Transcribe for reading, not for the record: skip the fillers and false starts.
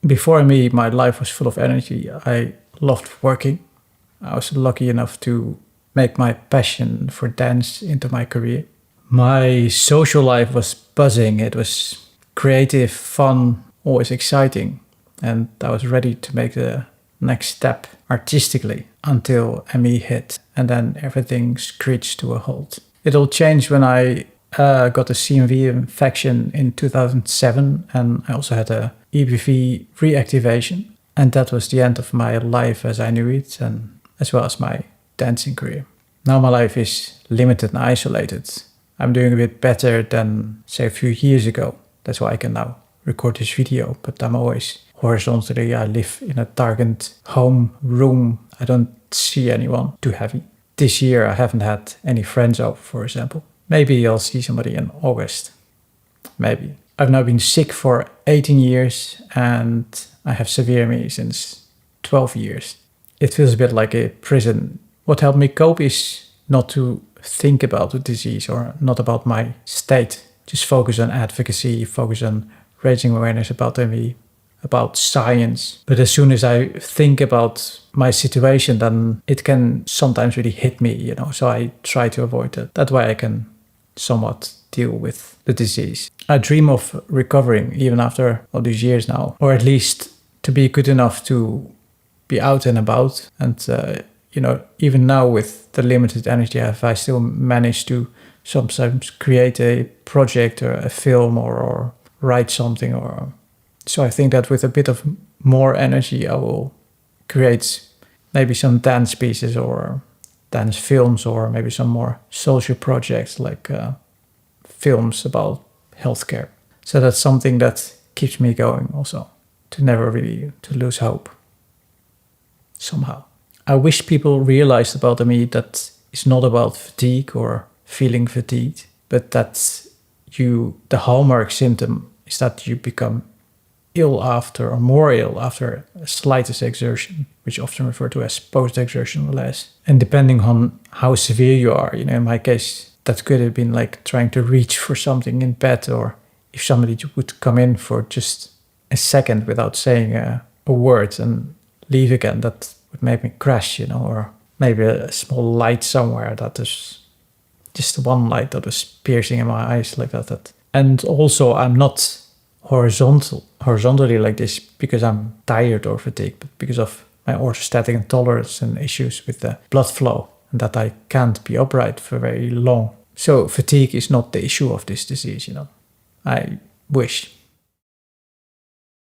Before me, my life was full of energy. I loved working. I was lucky enough to make my passion for dance into my career. My social life was buzzing. It was creative, fun, always exciting. And I was ready to make the next step artistically until ME hit. And then everything screeched to a halt. It all changed when I got a CMV infection in 2007. And I also had a EBV reactivation. And that was the end of my life as I knew it, and as well as my dancing career. Now my life is limited and isolated. I'm doing a bit better than, say, a few years ago. That's why I can now record this video, but I'm always horizontally. I live in a darkened home room. I don't see anyone too heavy. This year I haven't had any friends over, for example. Maybe I'll see somebody in August. Maybe. I've now been sick for 18 years and I have severe ME since 12 years. It feels a bit like a prison. What helped me cope is not to think about the disease or not about my state. Just focus on advocacy, focus on raising awareness about ME, about science. But as soon as I think about my situation, then it can sometimes really hit me, so I try to avoid that. That way I can somewhat deal with the disease. I dream of recovering even after all these years now, or at least to be good enough to be out and about. And, even now with the limited energy I have, I still manage to sometimes create a project or a film or write something. So I think that with a bit of more energy, I will create maybe some dance pieces or dance films, or maybe some more social projects like films about healthcare. So that's something that keeps me going also, to never really to lose hope somehow. I wish people realized about me that it's not about fatigue or feeling fatigued, but that the hallmark symptom is that you become ill after, or more ill after, a slightest exertion, which often referred to as post-exertion malaise. And depending on how severe you are, in my case, that could have been like trying to reach for something in bed, or if somebody would come in for just a second without saying a word and leave again, that would make me crash, or maybe a small light somewhere that is just one light that was piercing in my eyes like that. And also I'm not horizontally like this because I'm tired or fatigued, but because of my orthostatic intolerance and issues with the blood flow, and that I can't be upright for very long. So fatigue is not the issue of this disease, I wish.